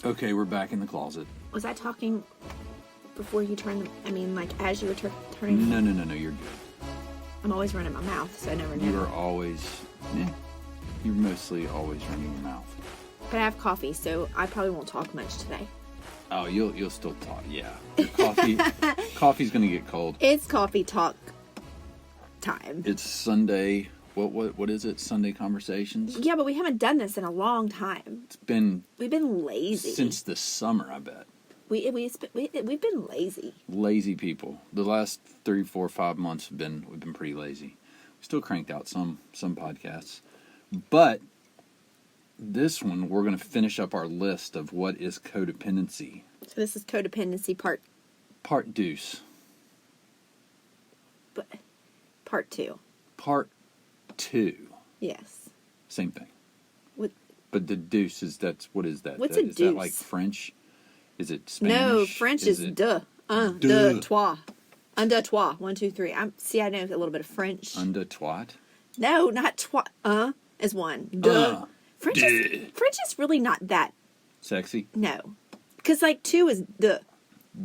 Okay, we're back in the closet. Was I talking before you turned? As you were turning? No, you're good. I'm always running my mouth, so I never know. You are always, you're mostly always running your mouth. But I have coffee, so I probably won't talk much today. Oh, you'll still talk, yeah. Coffee's gonna get cold. It's coffee talk time. It's Sunday. What is it? Sunday conversations? Yeah, but we haven't done this in a long time. We've been lazy since the summer, I bet. We've been lazy. Lazy people. The last 3, 4, 5 months we've been pretty lazy. We still cranked out some podcasts, but this one we're going to finish up our list of what is codependency. So this is codependency part deuce. But part 2. Part 2. Yes. Same thing. What? But the deuce what is that? What's a deuce? Is that like French? Is it Spanish? No, French is de. De toi. Un de toi. 1, 2, 3. I know a little bit of French. Un de twat? No, not twat. Is one. De. French is really not that sexy. No, because 2 is de.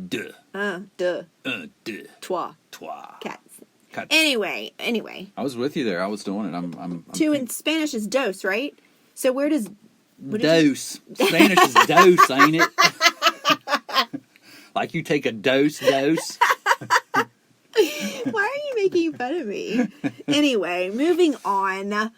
De. De. De. Toi. Cats. Anyway. I was with you there. I was doing it. I'm 2 in Spanish is dos, right? So where does... Dose. Spanish is dose, ain't it? Like you take a dose. Why are you making fun of me? Anyway, moving on.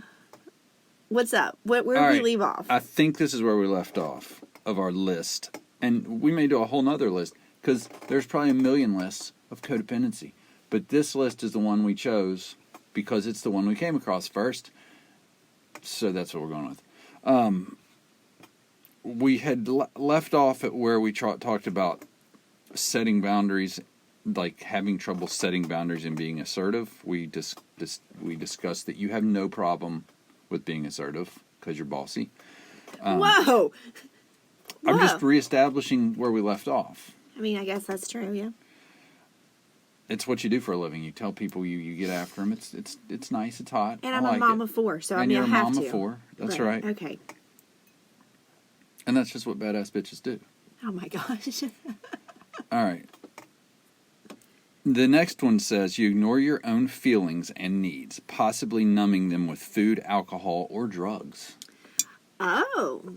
What's up? Where did we leave off? I think this is where we left off of our list. And we may do a whole nother list, because there's probably a million lists of codependency. But this list is the one we chose because it's the one we came across first. So that's what we're going with. We had left off at where we talked about setting boundaries, like having trouble setting boundaries and being assertive. We discussed that you have no problem with being assertive because you're bossy. Whoa! I'm just reestablishing where we left off. I guess that's true, yeah. It's what you do for a living. You tell people you get after them. It's nice. It's hot. And I'm a mom of 4, so and I you're have a mom to. of 4. That's right. Okay. And that's just what badass bitches do. Oh my gosh. All right. The next one says you ignore your own feelings and needs, possibly numbing them with food, alcohol, or drugs. Oh.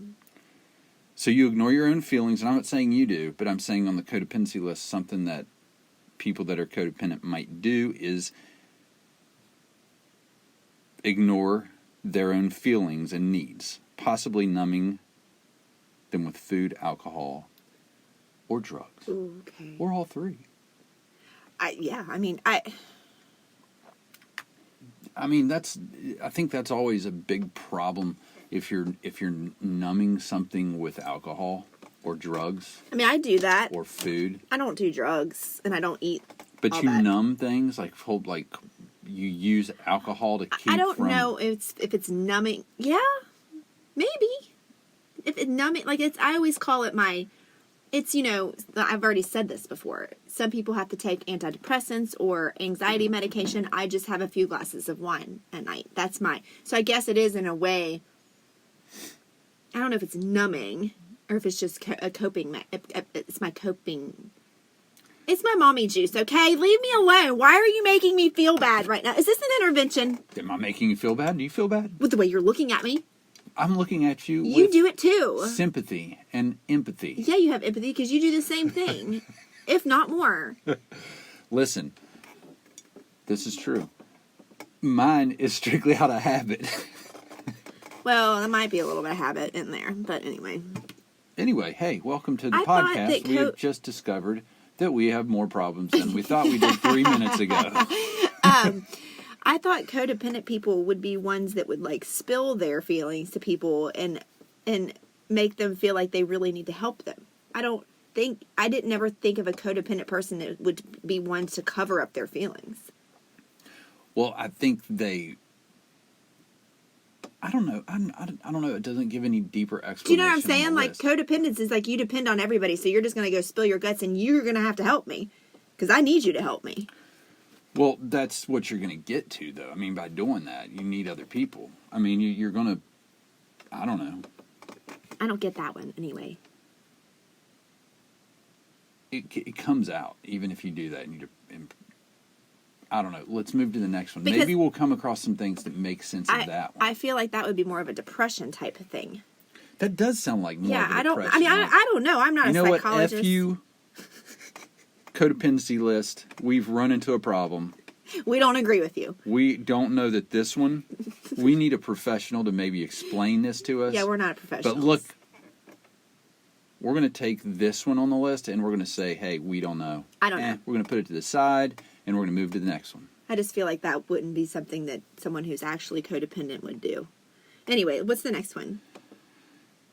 So you ignore your own feelings, and I'm not saying you do, but I'm saying on the codependency list, something that people that are codependent might do is ignore their own feelings and needs, possibly numbing them with food, alcohol, or drugs. Okay. Or all 3. I think that's always a big problem if you're numbing something with alcohol or drugs. I do that. Or food. I don't do drugs and I don't eat. But you numb things like you use alcohol to keep. I don't know if it's numbing. Yeah, maybe. If it's numbing, I always call it I've already said this before. Some people have to take antidepressants or anxiety medication. I just have a few glasses of wine at night. That's so I guess it is in a way. I don't know if it's numbing or if it's just a coping. It's my coping. It's my mommy juice, okay? Leave me alone. Why are you making me feel bad right now? Is this an intervention? Am I making you feel bad? Do you feel bad? With the way you're looking at me? I'm looking at you You with do it too. sympathy and empathy. Yeah, you have empathy because you do the same thing, if not more. Listen, this is true. Mine is strictly out of habit. Well, there might be a little bit of habit in there, but anyway. Anyway, hey, welcome to the podcast. We have just discovered that we have more problems than we thought we did 3 minutes ago. I thought codependent people would be ones that would spill their feelings to people and make them feel like they really need to help them. I didn't never think of a codependent person that would be ones to cover up their feelings. Well, I think I don't know. I don't know. It doesn't give any deeper explanation. Do you know what I'm saying? Codependence is you depend on everybody, so you're just going to go spill your guts, and you're going to have to help me because I need you to help me. Well, that's what you're going to get to, though. By doing that, you need other people. You're going to... I don't know. I don't get that one, anyway. it comes out even if you do that. And I don't know. Let's move to the next one. Because Maybe we'll come across some things that make sense of that one. I feel like that would be more of a depression type of thing. That does sound like more of a I don't. depression. I mean, I don't know. I'm not you a know psychologist. What? F you. Codependency list. We've run into a problem. We don't agree with you. We don't know that this one. We need a professional to maybe explain this to us. Yeah, we're not professionals. But look, we're going to take this one on the list and we're going to say, hey, we don't know. I don't know. We're going to put it to the side and we're going to move to the next one. I just feel like that wouldn't be something that someone who's actually codependent would do. Anyway, what's the next one?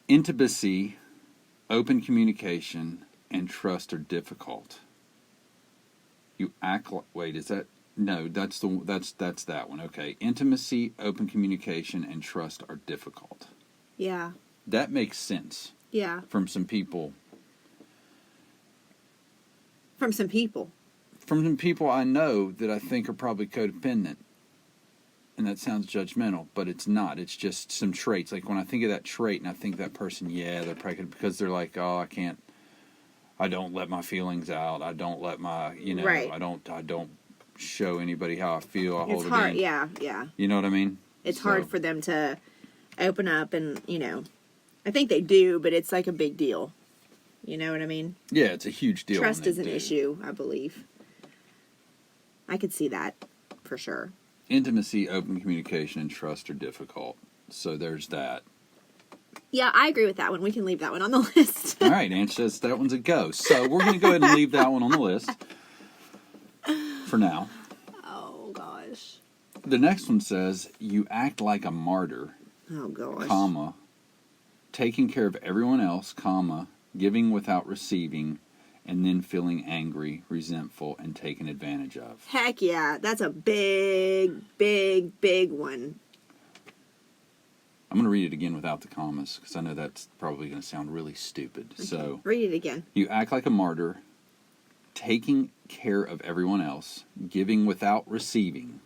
Intimacy, open communication, and trust are difficult. You act like... Wait, is that... No, that's that one. Okay. Intimacy, open communication, and trust are difficult. Yeah. That makes sense. Yeah. From some people. From some people. From some people I know that I think are probably codependent. And that sounds judgmental, but it's not. It's just some traits. Like when I think of that trait and I think that person, yeah, they're probably because they're like, oh, I don't let my feelings out. I don't let my, right. I don't show anybody how I feel. I hold It's hard, it in. Yeah. You know what I mean? It's hard for them to open up and, I think they do, but it's like a big deal. You know what I mean? Yeah, it's a huge deal. Trust is an issue, I believe. I could see that for sure. Intimacy, open communication, and trust are difficult. So there's that. Yeah, I agree with that one. We can leave that one on the list. All right, Ange says that one's a go. So we're going to go ahead and leave that one on the list for now. Oh, gosh. The next one says, you act like a martyr, Oh, gosh. comma, taking care of everyone else, comma, giving without receiving, and then feeling angry, resentful, and taken advantage of. Heck yeah. That's a big, big, big one. I'm going to read it again without the commas, because I know that's probably going to sound really stupid. Okay. So, read it again. You act like a martyr, taking care of everyone else, giving without receiving,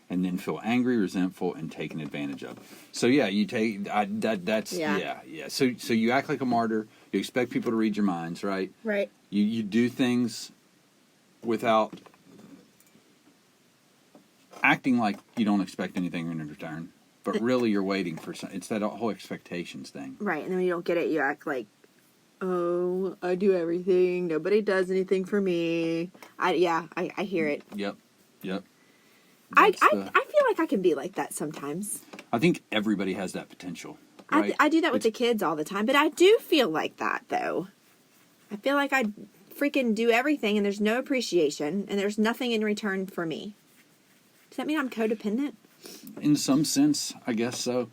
and then feel angry, resentful, and taken advantage of. So yeah, you take that's yeah. So you act like a martyr. You expect people to read your minds, right? Right. You do things without acting like you don't expect anything in return, but really you're waiting for some. It's that whole expectations thing. Right, and then when you don't get it, you act like, oh, I do everything. Nobody does anything for me. I hear it. Yep. I feel like I can be like that sometimes. I think everybody has that potential. Right? I do that with the kids all the time, but I do feel like that, though. I feel like I freaking do everything, and there's no appreciation, and there's nothing in return for me. Does that mean I'm codependent? In some sense, I guess so.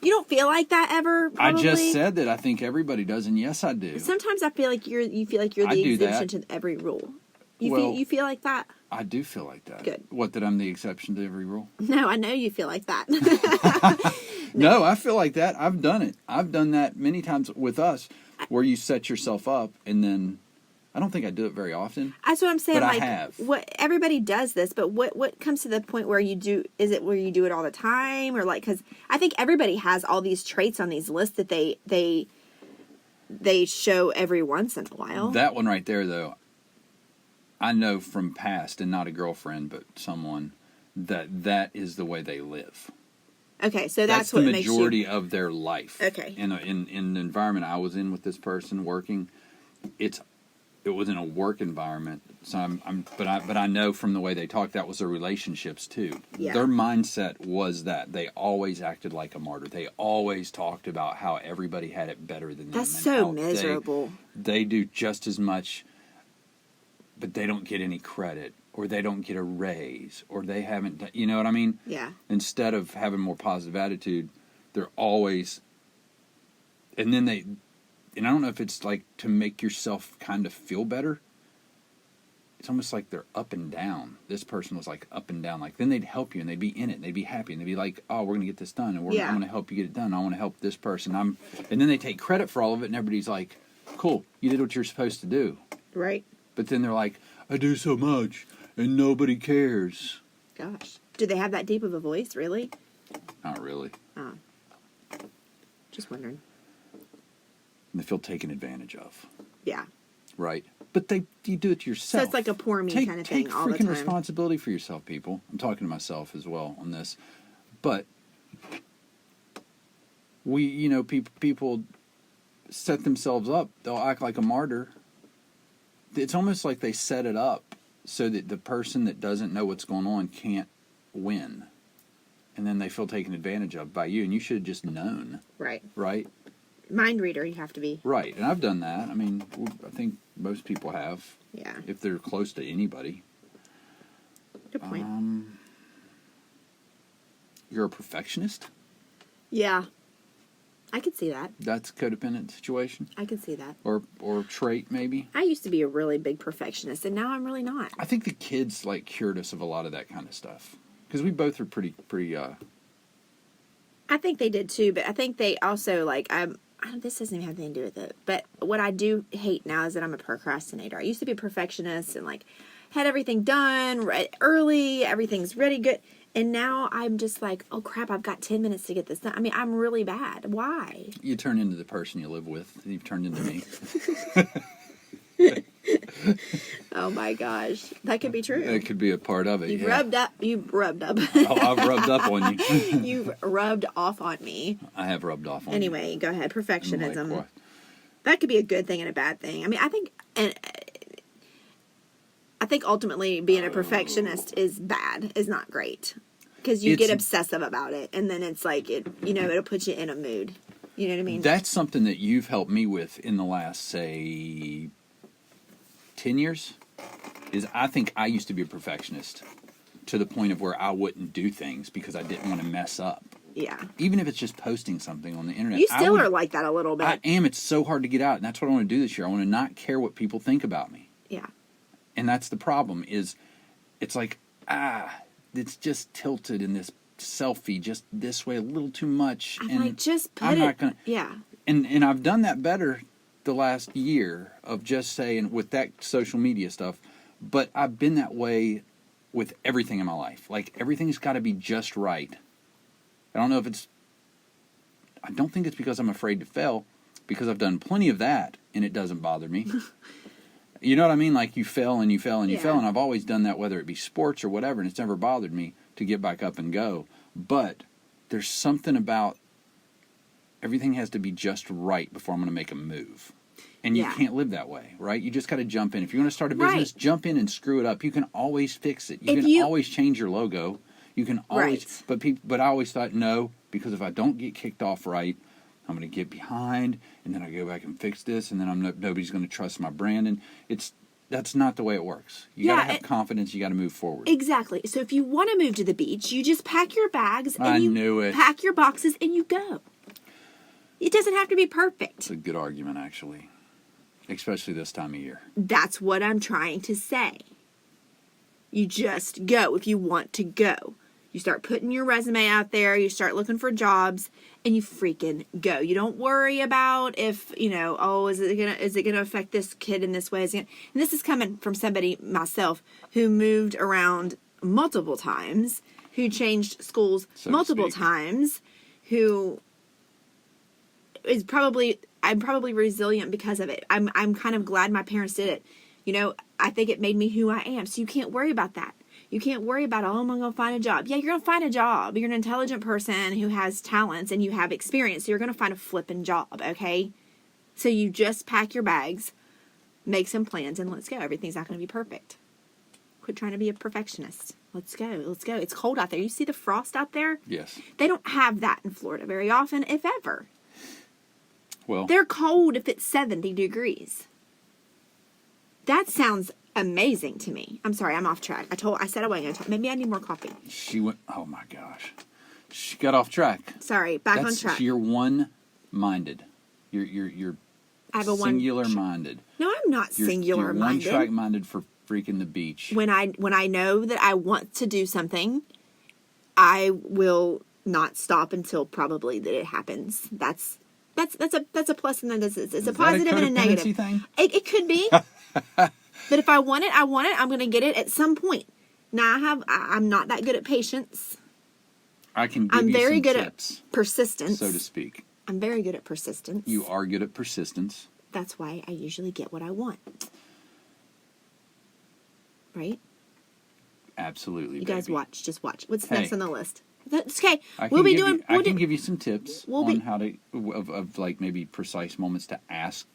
You don't feel like that ever, probably? I just said that I think everybody does, and yes, I do. Sometimes I feel like you feel like you're the exemption to every rule. You feel like that? I do feel like that. Good. What, that I'm the exception to every rule? No, I know you feel like that. No, I feel like that. I've done it. I've done that many times with us, where you set yourself up, and then I don't think I do it very often. That's what I'm saying. But like, I have. What everybody does this, but what comes to the point where you do? Is it where you do it all the time, or like? Because I think everybody has all these traits on these lists that they show every once in a while. That one right there, though, I know from past, and not a girlfriend, but someone, that is the way they live. Okay, so that's the what makes majority of their life. Okay. In the environment I was in with this person working, it was in a work environment. So but I know from the way they talk, that was their relationships too. Yeah. Their mindset was that they always acted like a martyr. They always talked about how everybody had it better than them. That's and so how miserable. They do just as much, but they don't get any credit, or they don't get a raise, or they haven't, you know what I mean? Yeah. Instead of having more positive attitude, they're always, and I don't know if it's like to make yourself kind of feel better. It's almost like they're up and down. This person was like up and down. Like then they'd help you and they'd be in it and they'd be happy and they'd be like, oh, we're going to get this done and I'm going to help you get it done. I want to help this person. And then they take credit for all of it and everybody's like, cool, you did what you're supposed to do. Right. But then they're like, I do so much and nobody cares. Gosh. Do they have that deep of a voice, really? Not really. Oh. Just wondering. And they feel taken advantage of. Yeah. Right. But you do it to yourself. So it's like a poor me kind of thing all the Take time. freaking responsibility for yourself, people. I'm talking to myself as well on this. But people set themselves up. They'll act like a martyr. It's almost like they set it up so that the person that doesn't know what's going on can't win. And then they feel taken advantage of by you. And you should have just known. Right. Right? Mind reader, you have to be. Right. And I've done that. I mean, I think most people have. Yeah. If they're close to anybody. Good point. You're a perfectionist? Yeah. I could see that. That's a codependent situation? I could see that. Or trait, maybe? I used to be a really big perfectionist, and now I'm really not. I think the kids, cured us of a lot of that kind of stuff. Because we both are pretty, I think they did too, but I think they also, this doesn't even have anything to do with it. But what I do hate now is that I'm a procrastinator. I used to be a perfectionist and, had everything done early, everything's ready, good. And now I'm just like, oh crap, I've got 10 minutes to get this done. I mean, I'm really bad. Why? You turn into the person you live with. You've turned into me. Oh my gosh. That could be true. That could be a part of it. You've rubbed up. You've rubbed up. Oh, I've rubbed up on you. You've rubbed off on me. I have rubbed off on you. Anyway, go ahead. Perfectionism. I'm like, what? That could be a good thing and a bad thing. I mean, I think ultimately being a perfectionist is bad, is not great. Because you get obsessive about it, and then it's like, it'll put you in a mood. You know what I mean? That's something that you've helped me with in the last, say, 10 years, is I think I used to be a perfectionist to the point of where I wouldn't do things because I didn't want to mess up. Yeah. Even if it's just posting something on the internet. You still are like that a little bit. I am. It's so hard to get out, and that's what I want to do this year. I want to not care what people think about me. Yeah. And that's the problem, is it's like, it's just tilted in this selfie just this way a little too much. Just put I'm it. not gonna, yeah. And I've done that better the last year of just saying with that social media stuff, but I've been that way with everything in my life. Everything's got to be just right. I don't think it's because I'm afraid to fail, because I've done plenty of that and it doesn't bother me. You know what I mean? You fail and you fail and you fail, and I've always done that, whether it be sports or whatever, and it's never bothered me to get back up and go. But there's something about everything has to be just right before I'm going to make a move. And you can't live that way, right? You just got to jump in. If you want to start a business, jump in and screw it up. You can always fix it. You can always change your logo. You can always, but I always thought, no, because if I don't get kicked off right, I'm going to get behind, and then I go back and fix this, and then nobody's going to trust my brand, and that's not the way it works. You got to have confidence. You got to move forward. Exactly. So if you want to move to the beach, you just pack your bags and you pack your boxes and you go. It doesn't have to be perfect. It's a good argument, actually, especially this time of year. That's what I'm trying to say. You just go if you want to go. You start putting your resume out there, you start looking for jobs, and you freaking go. You don't worry about if, is it gonna affect this kid in this way? And this is coming from somebody, myself, who moved around multiple times, who changed schools multiple times, who is I'm probably resilient because of it. I'm kind of glad my parents did it. I think it made me who I am. So you can't worry about that. You can't worry about, I'm going to find a job. Yeah, you're going to find a job. You're an intelligent person who has talents and you have experience. So you're going to find a flipping job, okay? So you just pack your bags, make some plans, and let's go. Everything's not going to be perfect. Quit trying to be a perfectionist. Let's go. Let's go. It's cold out there. You see the frost out there? Yes. They don't have that in Florida very often, if ever. Well, they're cold if it's 70 degrees. That sounds amazing to me. I'm sorry, I'm off track. I said I wasn't going to talk. Maybe I need more coffee. She went, oh my gosh. She got off track. Sorry, back on track. You're one-minded. You're I have a singular-minded. No, I'm not singular-minded. You're one-track-minded for freaking the beach. When I know that I want to do something, I will not stop until probably that it happens. That's a plus and it's a positive and a negative. Thing? It could be. But if I want it, I want it. I'm going to get it at some point. Now I'm not that good at patience. I'm very some good tips, at persistence, so to speak. I'm very good at persistence. You are good at persistence. That's why I usually get what I want. Right? Absolutely, You guys baby. watch. Just watch. What's Hey. next on the list? That's okay. I We'll can be give doing. you, I can give you some tips we'll on be- how to of like maybe precise moments to ask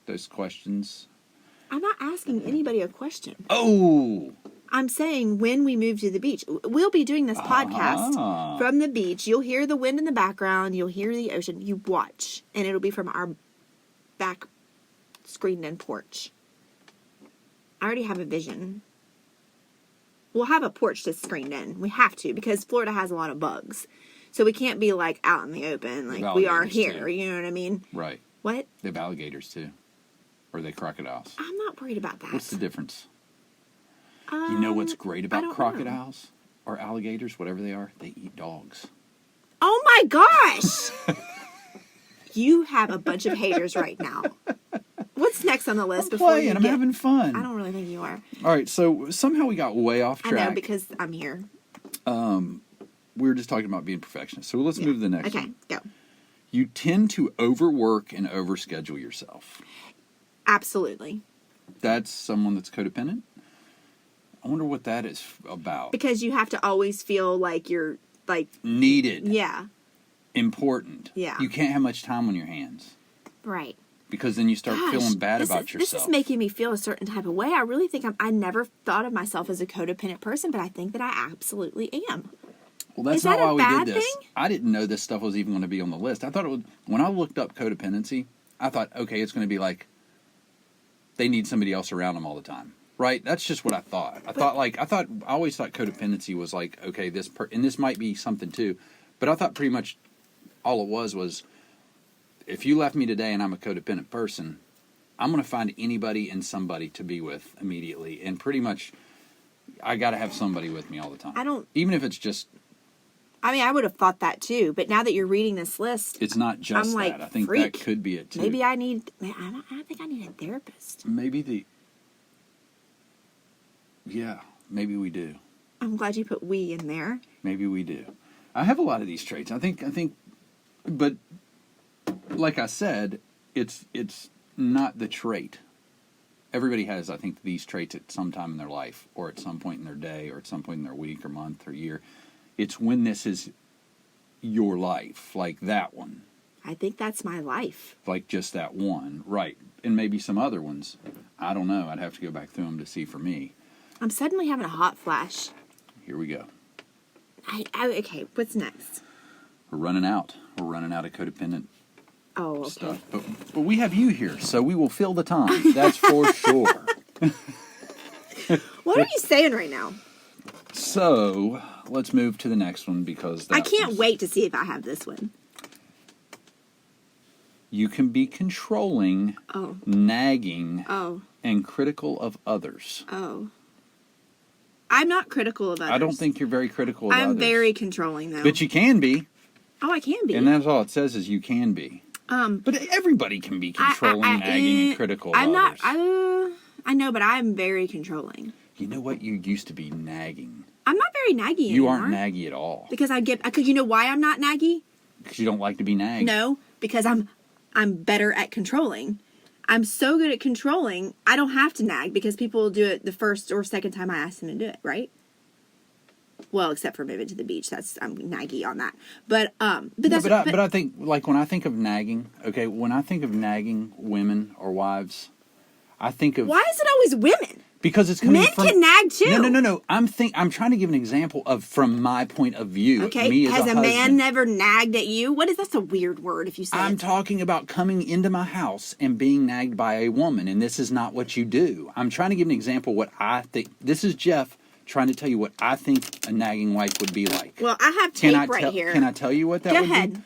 those questions. I'm not asking anybody a question. Oh, I'm saying when we move to the beach, we'll be doing this podcast Ah. from the beach. You'll hear the wind in the background. You'll hear the ocean. You watch, and it'll be from our back screened-in porch. I already have a vision. We'll have a porch that's screened in. We have to because Florida has a lot of bugs, so we can't be like out in the open like we are Alligators, here. too. You know what I mean? right. What? They have alligators too, or are they crocodiles? I'm not worried about that. What's the difference? You know what's great I about don't know. crocodiles or alligators, whatever they are? They eat dogs. Oh my gosh! You have a bunch of haters right now. What's next on the list I'm before playing. you I'm get? having fun. I don't really think you are. All right, so somehow we got way off I track. know because I'm here. We were just talking about being perfectionists. So let's move to the next Okay, one. go. You tend to overwork and overschedule yourself. Absolutely. That's someone that's codependent? I wonder what that is about. Because you have to always feel like you're like, Needed. yeah, Important. Yeah. You can't have much time on your hands right. because then you start Gosh, feeling bad this about is, yourself. This is making me feel a certain type of way. I really think I never thought of myself as a codependent person, but I think that I absolutely am. Well, that's Is not that a why we bad did this. thing? I didn't know this stuff was even going to be on the list. I thought it would. When I looked up codependency, I thought, okay, it's going to be like they need somebody else around them all the time, right? That's just what I thought. I always thought codependency was like, okay, and this might be something too, but I thought pretty much all it was if you left me today and I'm a codependent person, I'm going to find anybody and somebody to be with immediately, and pretty much I got to have somebody with me all the time. Even if it's just. I mean, I would have thought that too, but now that you're reading this list, It's not just I'm like, that. I think freak. that could be it too. Maybe I think I need a therapist. Yeah, maybe we do. I'm glad you put we in there. Maybe we do. I have a lot of these traits. I think, but like I said, it's not the trait. Everybody has, I think, these traits at some time in their life, or at some point in their day, or at some point in their week, or month, or year. It's when this is your life, like that one. I think that's my life. Like just that one, right? And maybe some other ones. I don't know. I'd have to go back through them to see for me. I'm suddenly having a hot flash. Here we go. Okay, what's next? We're running out. We're running out of codependent Oh, okay. stuff. But we have you here, so we will fill the time. That's for sure. What are you saying right now? So let's move to the next one because I can't wait to see if I have this one. You can be controlling, Oh. nagging, Oh. and critical of others. Oh. I'm not critical of others. I don't think you're very critical of I'm others. very controlling, though. But you can be. Oh, I can be. And that's all it says is you can be. But everybody can be controlling, nagging, and critical of others. I know, but I'm very controlling. You know what? You used to be nagging. I'm not very naggy You anymore. aren't naggy at all. Because you know why I'm not naggy? Because you don't like to be nagged. No, because I'm better at controlling. I'm so good at controlling, I don't have to nag because people will do it the first or second time I ask them to do it, right? Well, except for moving to the beach, I'm naggy on that. But I think, like, when I think of nagging, okay, when I think of nagging women or wives, I think of. Why is it always women? Because it's coming Men from. can nag too. No. I'm trying to give an example of from my point of view. Okay, Me as has a man husband. never nagged at you? That's a weird word if you say I'm it. talking about coming into my house and being nagged by a woman, and this is not what you do. I'm trying to give an example of what I think. This is Jeff trying to tell you what I think a nagging wife would be like. Well, I have tape right here. Can I tell you what that Go would ahead. be?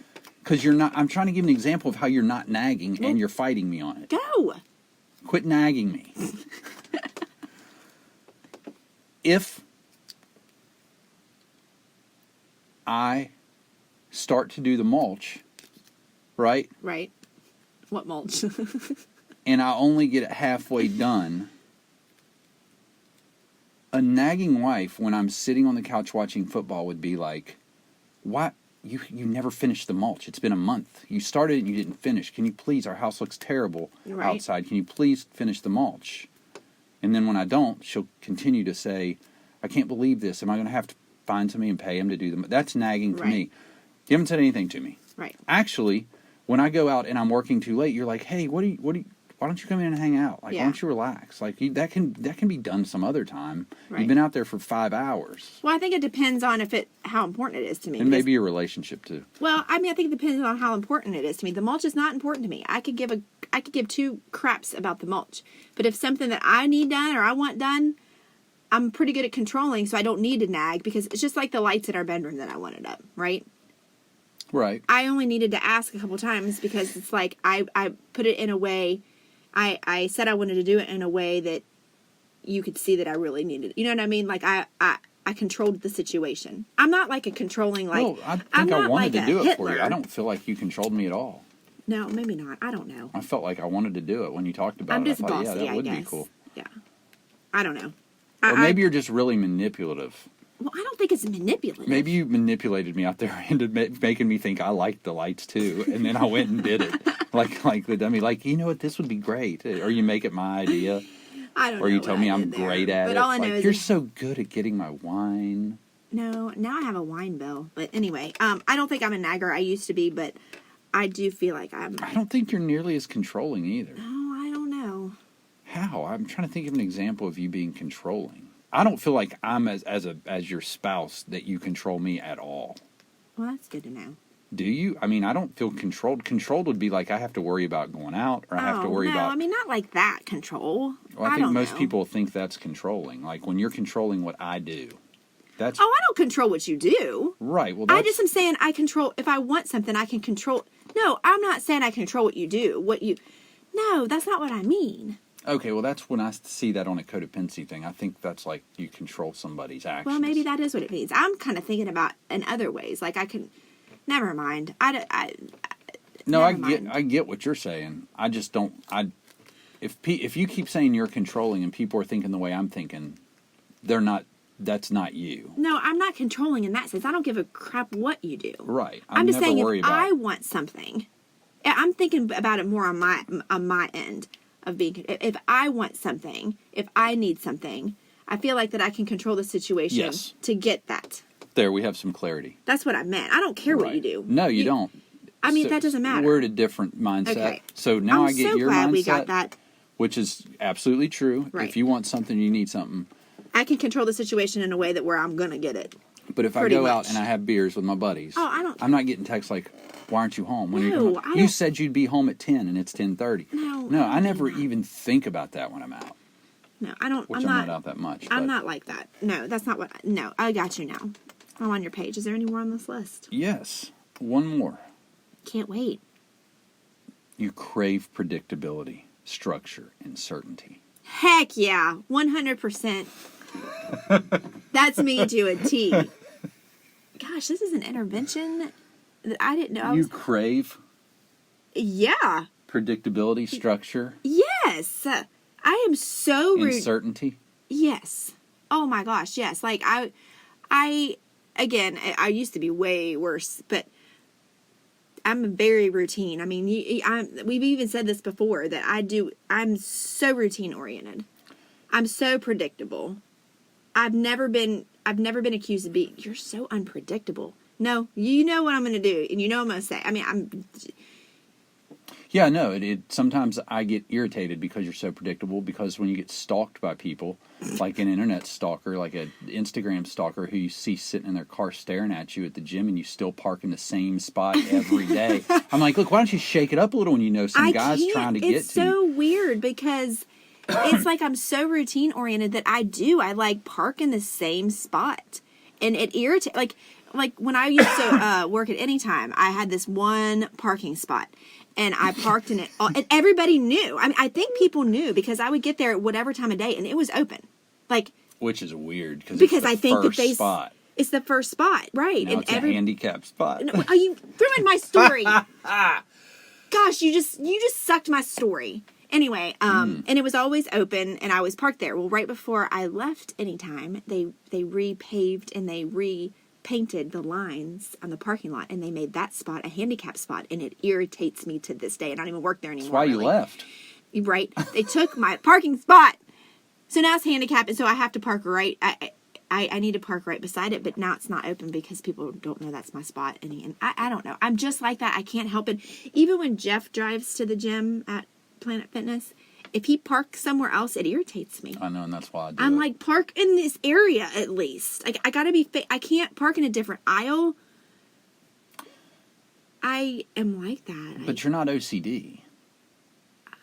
Because you're not. I'm trying to give an example of how you're not nagging and you're fighting me on it. Go. Quit nagging me. If I start to do the mulch, right? Right. What mulch? And I only get it halfway done, a nagging wife when I'm sitting on the couch watching football would be like, why you never finished the mulch. It's been a month. You started and you didn't finish. Can you please, our house looks terrible outside. Can you please finish the mulch? And then when I don't, she'll continue to say, I can't believe this. Am I going to have to find somebody and pay him to do them? That's nagging to me. You haven't said anything to me. Right. Actually, when I go out and I'm working too late, you're like, hey, why don't you come in and hang out? Like, why don't you relax? Like, that can be done some other time. Right. You've been out there for 5 hours. Well, I think it depends on how important it is to me. And maybe your relationship too. Well, I mean, I think it depends on how important it is to me. The mulch is not important to me. I could give two craps about the mulch. But if something that I need done or I want done, I'm pretty good at controlling, so I don't need to nag, because it's just like the lights in our bedroom that I wanted up, right? Right. I only needed to ask a couple times, because it's like I put it in a way, I said I wanted to do it in a way that you could see that I really needed it. You know what I mean? Like I controlled the situation. I'm not like a controlling, like, no, I think I wanted to do it for you. I don't feel like you controlled me at all. No, maybe not. I don't know. I felt like I wanted to do it when you talked about I'm it. just I thought, bossy, yeah, that would I be guess. cool. Yeah. I don't know. Or maybe you're just really manipulative. Well, I don't think it's manipulative. Maybe you manipulated me out there into making me think I liked the lights too, and then I went and did it. like the dummy. Like, you know what, this would be great. Or you make it my idea. I don't know. Or you tell me I'm great at it. But all I know is you're so good at getting my wine. No, now I have a wine bill. But anyway, I don't think I'm a nagger. I used to be, but I do feel like I'm. I don't think you're nearly as controlling either. No, I don't know. How? I'm trying to think of an example of you being controlling. I don't feel like I'm as your spouse that you control me at all. Well, that's good to know. Do you? I mean, I don't feel controlled. Controlled would be like I have to worry about going out, or I have to worry about. I mean, not like that control. Well, I think most people think that's controlling. Like when you're controlling what I do. That's. Oh, I don't control what you do. Right. Well, I just am saying I control. If I want something, I can control. No, I'm not saying I control what you do. No, that's not what I mean. Okay, well, that's when I see that on a codependency thing. I think that's like you control somebody's actions. Well, maybe that is what it means. I'm kind of thinking about in other ways. Like I can. Never mind. No, I get what you're saying. I just don't. If you keep saying you're controlling and people are thinking the way I'm thinking, they're not. That's not you. No, I'm not controlling in that sense. I don't give a crap what you do. Right. I'm just saying if I want something, I'm thinking about it more on my end of being. If I want something, if I need something, I feel like that I can control the situation to get that. There, we have some clarity. That's what I meant. I don't care what you do. No, you don't. I mean, that doesn't matter. We're at a different mindset. Okay. So now I get your mindset. I'm so glad we got that. Which is absolutely true. Right. If you want something, you need something. I can control the situation in a way that where I'm going to get it. But if I go out and I have beers with my buddies, I'm not getting texts like, why aren't you home? You said you'd be home at 10 and it's 10:30. No, I never even think about that when I'm out. No, I don't. I'm not out that much. I'm not like that. No, that's not what. No, I got you now. I'm on your page. Is there any more on this list? Yes. One more. Can't wait. You crave predictability, structure, and certainty. Heck yeah. 100%. That's me to a T. Gosh, this is an intervention that I didn't know. You crave? Yeah. Predictability, structure? Yes. I am so rude. Certainty? Yes. Oh my gosh, yes. Like I used to be way worse, but I'm very routine. I mean, we've even said this before that I'm so routine oriented. I'm so predictable. I've never been accused of being, you're so unpredictable. No, you know what I'm going to do, and you know what I'm going to say. I mean, Yeah, no, sometimes I get irritated because you're so predictable, because when you get stalked by people, like an internet stalker, like an Instagram stalker who you see sitting in their car staring at you at the gym and you still park in the same spot every day. I'm like, look, why don't you shake it up a little when you know some guy's trying to get to you? It's so weird because it's like I'm so routine oriented that I like park in the same spot. And it irritates, like when I used to work at Anytime, I had this one parking spot. And I parked in it, and everybody knew. I mean, I think people knew because I would get there at whatever time of day, and it was open. Which is weird because I think that spot. It's the first spot, right? Now it's a handicapped spot. No, you ruined my story. Gosh, you just sucked my story. Anyway, and it was always open, and I was parked there. Well, right before I left Anytime, they repaved and they painted the lines on the parking lot, and they made that spot a handicap spot, and it irritates me to this day. I don't even work there anymore. That's why you left. Right. They took my parking spot. So now it's handicapped, and so I have to park right. I need to park right beside it, but now it's not open because people don't know that's my spot. And I don't know. I'm just like that. I can't help it. Even when Jeff drives to the gym at Planet Fitness, if he parks somewhere else, it irritates me. I know, and that's why I do I'm it. like, park in this area at least. Like, I gotta be. I can't park in a different aisle. I am like that. But you're not OCD.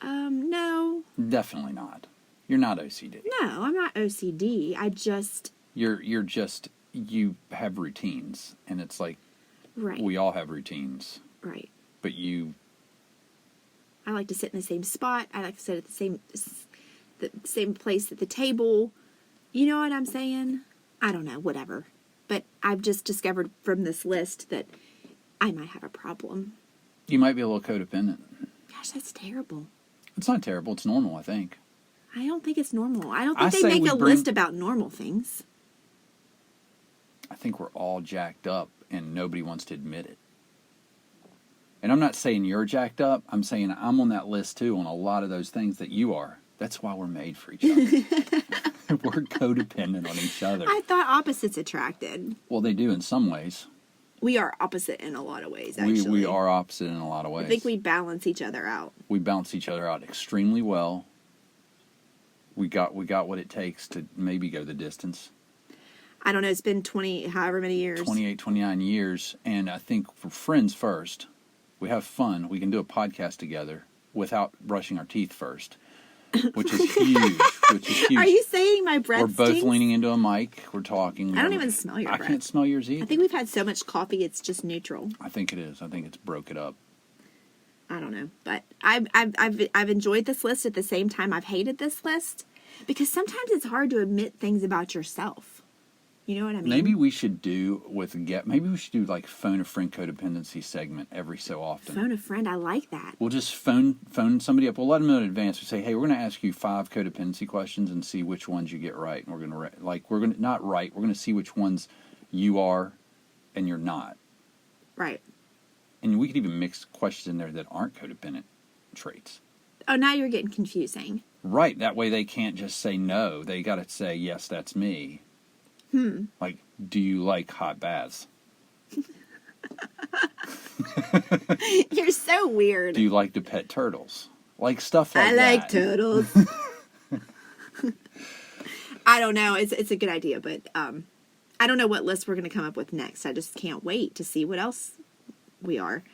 No. Definitely not. You're not OCD. No, I'm not OCD. I just. You're just, you have routines, and it's like, Right. we all have routines, Right. but you, I like to sit in the same spot. I like to sit at the same place at the table. You know what I'm saying? I don't know, whatever. But I've just discovered from this list that I might have a problem. you might be a little codependent. Gosh, that's terrible. It's not terrible, it's normal, I think. I don't think it's normal. I don't I think say they make we a bring- list about normal things. I think we're all jacked up, and nobody wants to admit it. And I'm not saying you're jacked up. I'm saying I'm on that list, too, on a lot of those things that you are. That's why we're made for each other. We're codependent on each other. I thought opposites attracted. Well, they do in some ways. We are opposite in a lot of ways, actually. We are opposite in a lot of ways. I think we balance each other out. We balance each other out extremely well. We got what it takes to maybe go the distance. I don't know, it's been 20, however many years. 28, 29 years. And I think for friends first, we have fun. We can do a podcast together without brushing our teeth first, which is huge. Are you saying my breath We're both stinks? leaning into a mic. We're talking. I don't even smell your breath. I can't smell yours either. I think we've had so much coffee, it's just neutral. I think it is. I think it's broke it up. I don't know, but I've enjoyed this list. At the same time, I've hated this list because sometimes it's hard to admit things about yourself. You know what I mean? Maybe we should do maybe we should do like phone a friend codependency segment every so often. Phone a friend. I like that. We'll just phone somebody up. We'll let them know in advance. We say, hey, we're going to ask you 5 codependency questions and see which ones you get right. And we're going to not right. We're going to see which ones you are and you're not. Right. And we could even mix questions in there that aren't codependent traits. Oh, now you're getting confusing. Right. That way they can't just say no. They got to say, yes, that's me. Like, do you like hot baths? You're so weird. Do you like to pet turtles? Like stuff like I that. like turtles. I don't know. It's a good idea, but I don't know what list we're going to come up with next. I just can't wait to see what else we are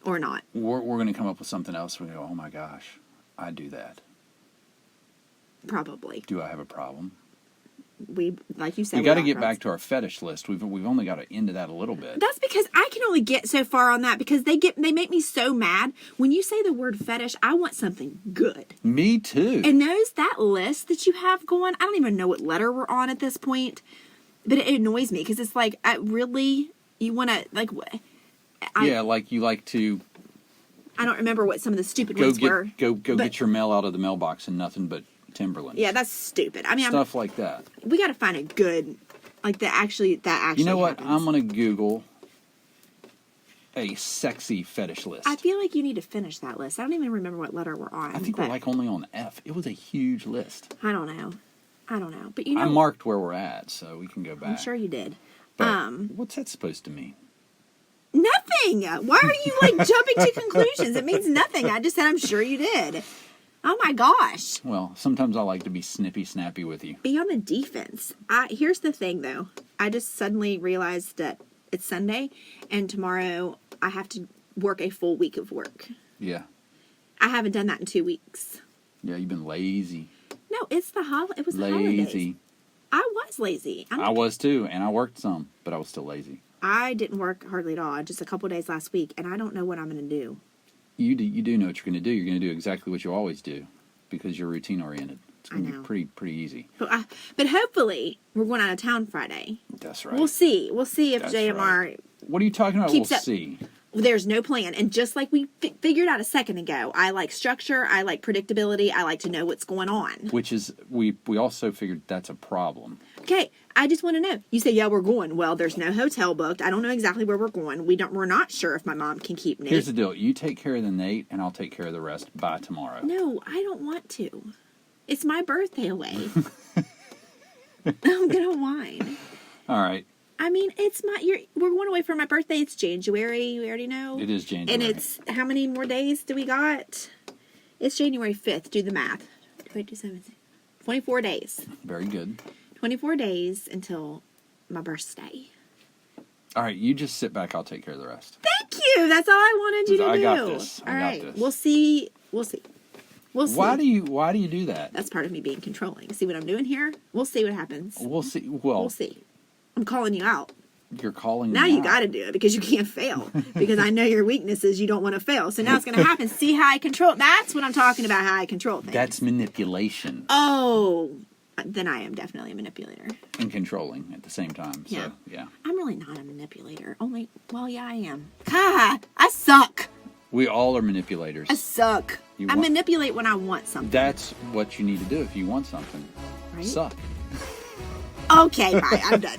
or not. We're going to come up with something else. We go, oh my gosh, I do that. Probably. Do I have a problem? We, like you said, We got to get back to our fetish list. We've only got to into that a little bit. That's because I can only get so far on that because they make me so mad. When you say the word fetish, I want something good. Me too. And that list that you have going, I don't even know what letter we're on at this point, but it annoys me because it's like, you want to, like, like you like to I don't remember what some of the stupid ones were. Go get your mail out of the mailbox and nothing but Timberlands. Yeah, that's stupid. I mean, stuff like that. We got to find a good, like that actually. You know what? Happens. I'm gonna Google a sexy fetish list. I feel like you need to finish that list. I don't even remember what letter we're on. I think we're like only on F. It was a huge list. I don't know, but you know, I marked where we're at, so we can go back. I'm sure you did. But what's that supposed to mean? Nothing. Why are you like jumping to conclusions? It means nothing. I just said I'm sure you did. Oh my gosh. Well, sometimes I like to be snappy with you. Be on the defense. Here's the thing, though. I just suddenly realized that it's Sunday, and tomorrow I have to work a full week of work. Yeah. I haven't done that in 2 weeks. Yeah, you've been lazy. No, it's the it was the Lazy. holidays. I was lazy. I was too, and I worked some, but I was still lazy. I didn't work hardly at all. Just a couple days last week, and I don't know what I'm going to do. You do know what you're going to do. You're going to do exactly what you always do because you're routine oriented. It's going to be pretty easy. But hopefully, we're going out of town Friday. That's right. We'll see. We'll see if That's JMR right. What are you talking about? keeps We'll up. see. There's no plan. And just like we figured out a second ago, I like structure. I like predictability. I like to know what's going on. Which is, we also figured that's a problem. Okay, I just want to know. You say, yeah, we're going. Well, there's no hotel booked. I don't know exactly where we're going. We're not sure if my mom can keep Nate. Here's the deal. You take care of the Nate, and I'll take care of the rest by tomorrow. No, I don't want to. It's my birthday away. I'm going to whine. All right. I mean, we're going away for my birthday. It's January. We already know. It is January. And it's, how many more days do we got? It's January 5th. Do the math. 24 days. Very good. 24 days until my birthday. All right, you just sit back. I'll take care of the rest. Thank you. That's all I wanted you to do. I got this. All right. We'll see. We'll see. Why do you do that? That's part of me being controlling. See what I'm doing here? We'll see what happens. We'll see. Well, we'll see. I'm calling you out. You're calling now me you out. got to do it because you can't fail. Because I know your weaknesses. You don't want to fail. So now it's going to happen. See how I control. That's what I'm talking about. How I control things. That's manipulation. Oh, then I am definitely a manipulator. And controlling at the same time. So, yeah. I'm really not a manipulator. Well, yeah, I am. God, I suck. We all are manipulators. I suck. I manipulate when I want something. That's what you need to do if you want something. Right? Suck. Okay, bye. I'm done.